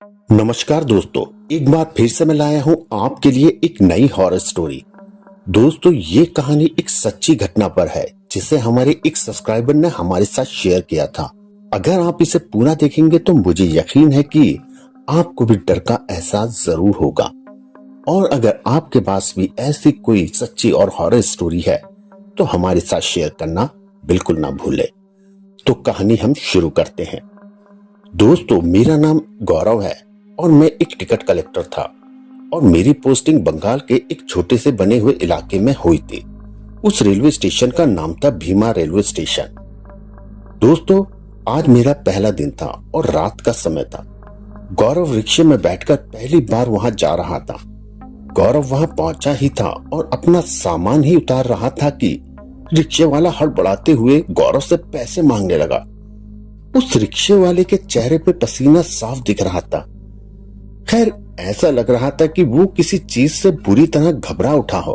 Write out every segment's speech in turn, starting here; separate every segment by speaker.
Speaker 1: नमस्कार दोस्तों, एक बार फिर से मैं लाया हूँ आपके लिए एक नई हॉरर स्टोरी। दोस्तों, ये कहानी एक सच्ची घटना पर है जिसे हमारे एक सब्सक्राइबर ने हमारे साथ शेयर किया था। अगर आप इसे पूरा देखेंगे तो मुझे यकीन है कि आपको भी डर का एहसास जरूर होगा। और अगर आपके पास भी ऐसी कोई सच्ची और हॉरर स्टोरी है तो हमारे साथ शेयर करना बिल्कुल ना भूले। तो कहानी हम शुरू करते हैं। दोस्तों, मेरा नाम गौरव है और मैं एक टिकट कलेक्टर था और मेरी पोस्टिंग बंगाल के एक छोटे से बने हुए इलाके में हुई थी। उस रेलवे स्टेशन का नाम था भीमा रेलवे स्टेशन। दोस्तों, आज मेरा पहला दिन था और रात का समय था। गौरव रिक्शे में बैठकर पहली बार वहां जा रहा था। गौरव वहां पहुंचा ही था और अपना सामान ही उतार रहा था कि रिक्शे वाला हड़बड़ाते हुए गौरव से पैसे मांगने लगा। उस रिक्शे वाले के चेहरे पे पसीना साफ दिख रहा था। खैर, ऐसा लग रहा था कि वो किसी चीज से बुरी तरह घबरा उठा हो।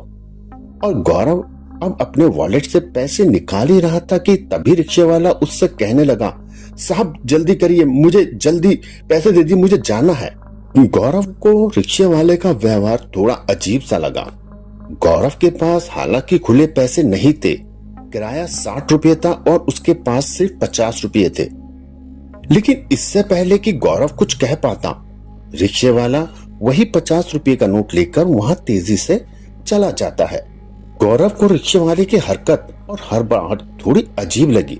Speaker 1: और गौरव अब अपने वॉलेट से पैसे निकाल ही रहा था कि तभी रिक्शे वाला उससे कहने लगा, साहब जल्दी करिए, मुझे जल्दी पैसे दे दीजिए, मुझे जाना है। गौरव को रिक्शे वाले का व्यवहार थोड़ा अजीब सा लगा। गौरव के पास हालांकि खुले पैसे नहीं थे, किराया 60 रुपये था और उसके पास सिर्फ 50 रुपये थे। लेकिन इससे पहले कि गौरव कुछ कह पाता, रिक्शे वाला वही 50 रुपये का नोट लेकर वहां तेजी से चला जाता है। गौरव को रिक्शे वाले की हरकत और हड़बड़ाहट थोड़ी अजीब लगी,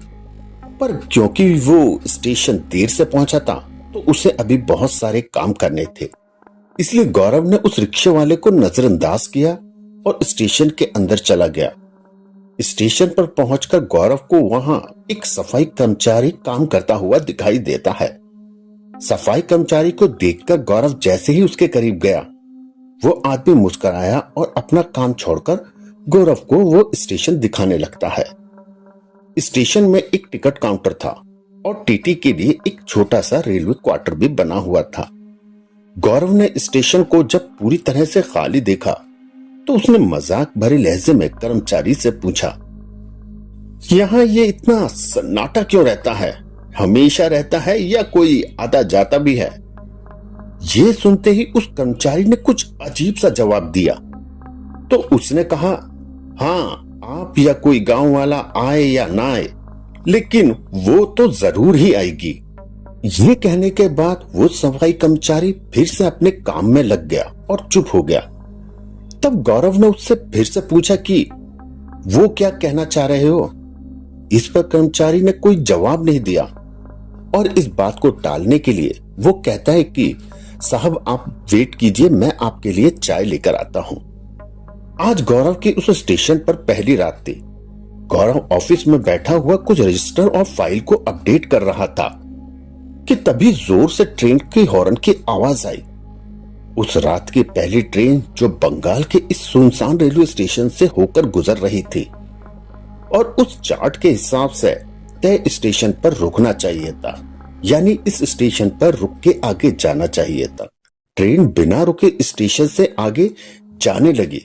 Speaker 1: पर क्योंकि वो स्टेशन देर से पहुंचा था तो उसे अभी बहुत सारे काम करने थे, इसलिए गौरव ने उस रिक्शे वाले को नजरअंदाज किया और स्टेशन के अंदर चला गया। स्टेशन पर पहुंचकर गौरव को वहां एक सफाई कर्मचारी काम करता हुआ दिखाई देता है। सफाई कर्मचारी को देखकर गौरव जैसे ही उसके करीब गया, वो आदमी मुस्कुराया और अपना काम छोड़कर गौरव को वो स्टेशन दिखाने लगता है। स्टेशन में एक टिकट काउंटर था और टीटी के लिए एक छोटा सा रेलवे क्वार्टर भी बना हुआ था। गौरव ने स्टेशन को जब पूरी तरह से खाली देखा तो उसने मजाक भरे लहजे में कर्मचारी से पूछा, यहाँ ये इतना सन्नाटा क्यों रहता है? हमेशा रहता है या कोई आता जाता भी है? ये सुनते ही उस कर्मचारी ने कुछ अजीब सा जवाब दिया। तो उसने कहा, हाँ, आप या कोई गांव वाला आए या ना आए, लेकिन वो तो जरूर ही आएगी। ये कहने के बाद वो सफाई कर्मचारी फिर से अपने काम में लग गया और चुप हो गया। तब गौरव ने उससे फिर से पूछा कि वो क्या कहना चाह रहे हो? इस पर कर्मचारी ने कोई जवाब नहीं दिया और इस बात को टालने के लिए वो कहता है कि साहब आप वेट कीजिए, मैं आपके लिए चाय लेकर आता हूं। आज गौरव की उस स्टेशन पर पहली रात थी। गौरव ऑफिस में बैठा हुआ कुछ रजिस्टर और फाइल को अपडेट कर रहा था कि तभी जोर से ट्रेन की हॉर्न की आवाज आई। उस रात की पहली ट्रेन जो बंगाल के इस सुनसान रेलवे स्टेशन से होकर गुजर रही थी और उस चार्ट के हिसाब से तय स्टेशन पर रुकना चाहिए था, यानी इस स्टेशन पर रुक के आगे जाना चाहिए था। ट्रेन बिना रुके स्टेशन से आगे जाने लगी।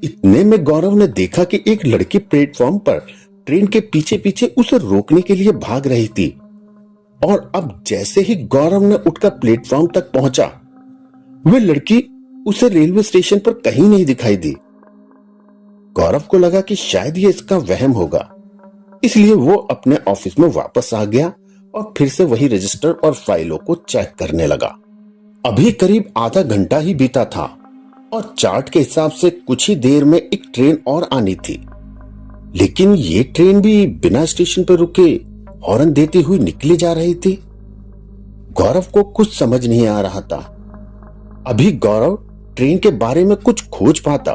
Speaker 1: इतने में गौरव ने देखा कि एक लड़की प्लेटफॉर्म पर ट्रेन के पीछे पीछे उसे रोकने के लिए भाग रही थी। और अब जैसे ही गौरव ने उठकर प्लेटफॉर्म तक पहुंचा, वह लड़की उसे रेलवे स्टेशन पर कहीं नहीं दिखाई दी। गौरव को लगा कि शायद ये इसका वहम होगा, इसलिए वो अपने ऑफिस में वापस आ गया और फिर से वही रजिस्टर और फाइलों को चेक करने लगा। अभी करीब आधा घंटा ही बीता था और चार्ट के हिसाब से कुछ ही देर में एक ट्रेन और आनी थी, लेकिन ये ट्रेन भी बिना स्टेशन पर रुके हॉर्न देती हुई निकली जा रही थी। गौरव को कुछ समझ नहीं आ रहा था। अभी गौरव ट्रेन के बारे में कुछ खोज पाता,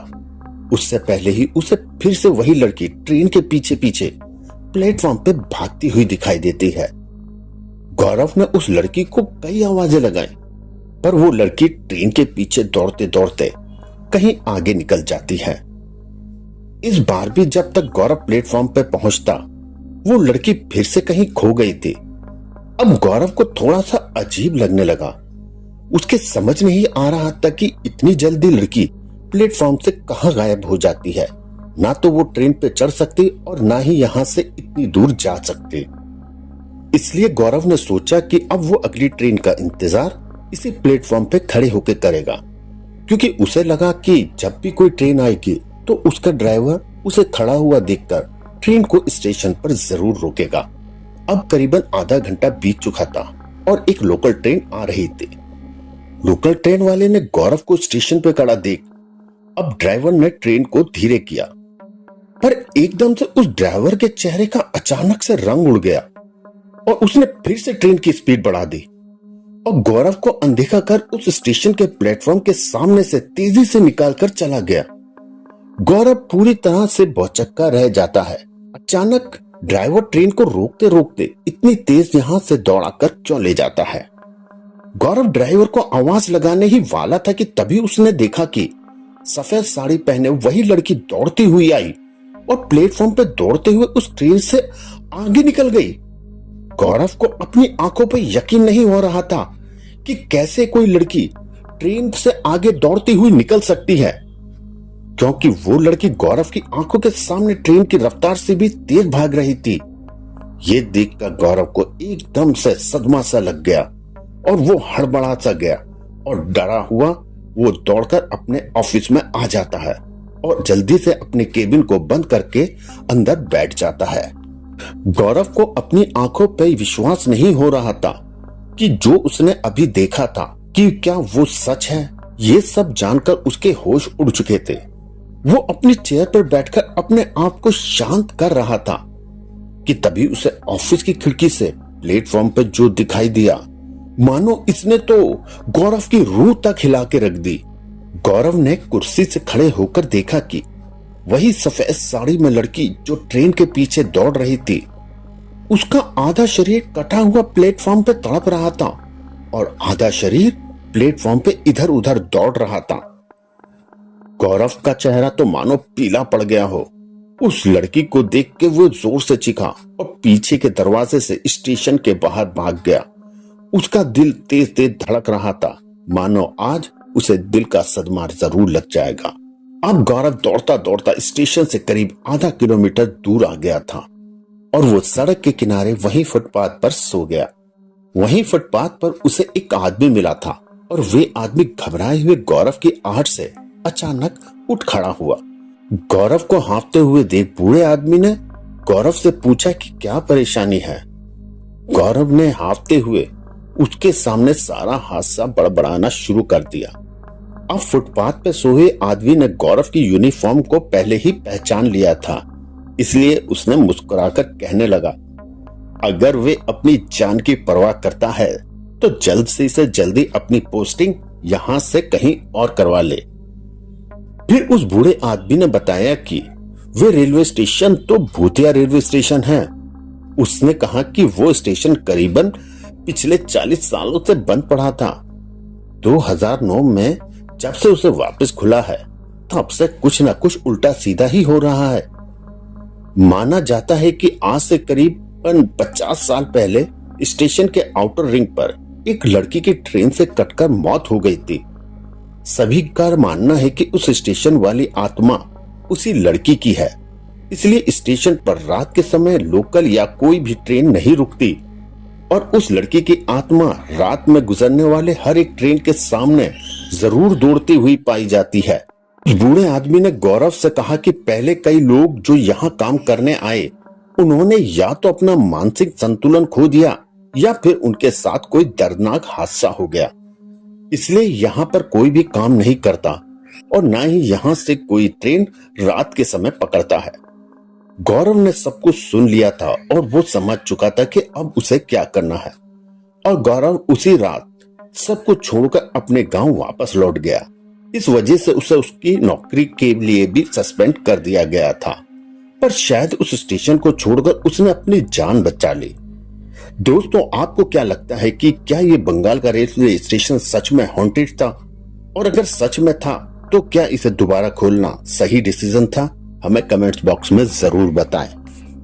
Speaker 1: उससे पहले ही उसे फिर से वही लड़की ट्रेन के पीछे पीछे प्लेटफॉर्म पे भागती हुई दिखाई देती है। गौरव ने उस लड़की को कई आवाजें लगाई, पर वो लड़की ट्रेन के पीछे दौड़ते दौड़ते कहीं आगे निकल जाती है। इस बार भी जब तक गौरव प्लेटफॉर्म पे पहुंचता, वो लड़की फिर से कहीं खो गई थी। अब गौरव को थोड़ा सा अजीब लगने लगा। उसके समझ नहीं आ रहा था कि इतनी जल्दी लड़की प्लेटफॉर्म से कहां गायब हो जाती है। ना तो वो ट्रेन पे चढ़ सकती और ना ही यहां से इतनी दूर जा सकती। इसलिए गौरव ने सोचा कि अब वो अगली ट्रेन का इंतजार इसी प्लेटफॉर्म पे खड़े होकर करेगा, क्योंकि उसे लगा कि जब भी कोई ट्रेन आएगी तो उसका ड्राइवर उसे खड़ा हुआ देखकर ट्रेन को स्टेशन पर जरूर रोकेगा। अब करीबन आधा घंटा बीत चुका था और एक लोकल ट्रेन आ रही थी। लोकल ट्रेन वाले ने गौरव को स्टेशन पे खड़ा देख अब ड्राइवर ने ट्रेन को धीरे किया, पर एकदम से उस ड्राइवर के चेहरे का अचानक से रंग उड़ गया और उसने फिर से ट्रेन की स्पीड बढ़ा दी और गौरव को अनदेखा कर उस स्टेशन के प्लेटफॉर्म के सामने से तेजी से निकालकर चला गया। गौरव पूरी तरह से भौचक्का रह जाता है। अचानक ड्राइवर ट्रेन को रोकते रोकते इतनी तेज यहां से दौड़ाकर क्यों ले जाता है। गौरव ड्राइवर को आवाज लगाने ही वाला था कि तभी उसने देखा कि सफेद साड़ी पहने वही लड़की दौड़ती हुई आई और प्लेटफॉर्म पे दौड़ते हुए उस ट्रेन से आगे निकल गई। गौरव को अपनी आंखों पर यकीन नहीं हो रहा था कि कैसे कोई लड़की ट्रेन से आगे दौड़ती हुई निकल सकती है, क्योंकि वो लड़की गौरव की आंखों के सामने ट्रेन की रफ्तार से भी तेज भाग रही थी। ये देखकर गौरव को एकदम से सदमा सा लग गया और वो हड़बड़ा सा गया और डरा हुआ वो दौड़कर अपने ऑफिस में आ जाता है और जल्दी से अपने केबिन को बंद करके अंदर बैठ जाता है। गौरव को अपनी आंखों पर विश्वास नहीं हो रहा था कि जो उसने अभी देखा था कि क्या वो सच है। ये सब जानकर उसके होश उड़ चुके थे। वो अपनी चेयर पर बैठकर अपने आप को शांत कर रहा था कि तभी उसे ऑफिस की खिड़की से प्लेटफॉर्म पर जो दिखाई दिया, मानो इसने तो गौरव की रूह तक हिला के रख दी। गौरव ने कुर्सी से खड़े होकर देखा कि वही सफेद साड़ी में लड़की जो ट्रेन के पीछे दौड़ रही थी, उसका आधा शरीर कटा हुआ प्लेटफॉर्म पे तड़प रहा था और आधा शरीर प्लेटफॉर्म पे इधर उधर दौड़ रहा था। गौरव का चेहरा तो मानो पीला पड़ गया हो। उस लड़की को देख के वो जोर से चीखा और पीछे के दरवाजे से स्टेशन के बाहर भाग गया। उसका दिल तेज तेज धड़क रहा था, मानो आज उसे दिल का सदमा जरूर लग जाएगा। अब गौरव दौड़ता दौड़ता स्टेशन से करीब आधा किलोमीटर दूर आ गया था और वो सड़क के किनारे वहीं फुटपाथ पर सो गया। वहीं फुटपाथ पर उसे एक आदमी मिला था और वे आदमी घबराए हुए गौरव की आहट से अचानक उठ खड़ा हुआ। गौरव को हाँफते हुए देख बूढ़े आदमी ने गौरव से पूछा कि क्या परेशानी है। गौरव ने हाँफते हुए उसके सामने सारा हादसा बड़बड़ाना शुरू कर दिया। अब फुटपाथ पे सोए आदमी ने गौरव की यूनिफॉर्म को पहले ही पहचान लिया था, इसलिए उसने मुस्कुराकर कहने लगा, अगर वे अपनी जान की परवाह करता है तो जल्द से जल्दी अपनी पोस्टिंग यहां से कहीं और करवा ले। फिर उस बूढ़े आदमी ने बताया कि वे रेलवे स्टेशन तो भूतिया रेलवे स्टेशन है। उसने कहा कि वो स्टेशन करीबन पिछले 40 सालों से बंद पड़ा था। 2009 में जब से उसे वापस खुला है तब से कुछ न कुछ उल्टा सीधा ही हो रहा है। माना जाता है कि आज से करीबन 50 साल पहले स्टेशन के आउटर रिंग पर एक लड़की की ट्रेन से कटकर मौत हो गई थी। सभी का मानना है कि उस स्टेशन वाली आत्मा उसी लड़की की है, इसलिए स्टेशन पर रात के समय लोकल या कोई भी ट्रेन नहीं रुकती और उस लड़की की आत्मा रात में गुजरने वाले हर एक ट्रेन के सामने जरूर दौड़ती हुई पाई जाती है। उस बूढ़े आदमी ने गौरव से कहा कि पहले कई लोग जो यहाँ काम करने आए, उन्होंने या तो अपना मानसिक संतुलन खो दिया या फिर उनके साथ कोई दर्दनाक हादसा हो गया, इसलिए यहाँ पर कोई भी काम नहीं करता और ना ही यहाँ से कोई ट्रेन रात के समय पकड़ता है। गौरव ने सब कुछ सुन लिया था और वो समझ चुका था कि अब उसे क्या करना है और गौरव उसी रात सब कुछ छोड़कर अपने गांव वापस लौट गया। इस वजह से उसे उसकी नौकरी के लिए भी सस्पेंड कर दिया गया था, पर शायद उस स्टेशन को छोड़कर उसने अपनी जान बचा ली। दोस्तों, आपको क्या लगता है कि क्या ये बंगाल का रेलवे स्टेशन सच में हॉन्टेड था? और अगर सच में था तो क्या इसे दोबारा खोलना सही डिसीजन था? हमें कमेंट्स बॉक्स में जरूर बताएं।